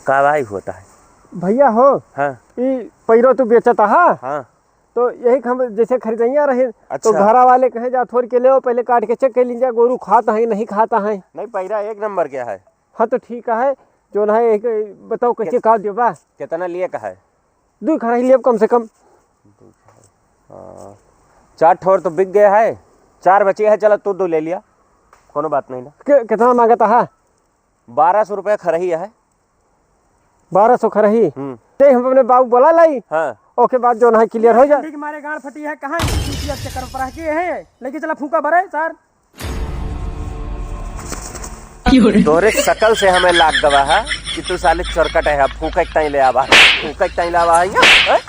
कावाई होता है भैया हो। हाँ। ये पैरो तू बेचता है। हाँ। तो यही हम जैसे खरीदैया रहे। अच्छा। तो घरा वाले कहे जा थोड़ के ले पहले काट के चेक कर लीजिए गोरू खाता है नहीं खाता है। नहीं पैरा एक नंबर क्या है। हाँ तो ठीक है जो ना है बताओ कैसे का दियो बा। कितना लिए का है। 2 खड़ा ही लिए कम से कम। 4 ठोर तो बिक गया है 4 बचे है। चलो तू 2 ले लिया कोनो बात नहीं ना। कितना मांगता है। 1200 रुपये खरही है। 1200 खरही। हम अपने बाबू बोला लाई। हाँ। ओके बाद जो ना क्लियर हो जाए। मारे गाड़ फटी है कहाँ चक्कर पर है लेके चला फूका भरे सर। तोरे शकल से हमें लाग गवा है कि तू साले चरकट है। फूका ताई ले आवा फूका ताई लावा है।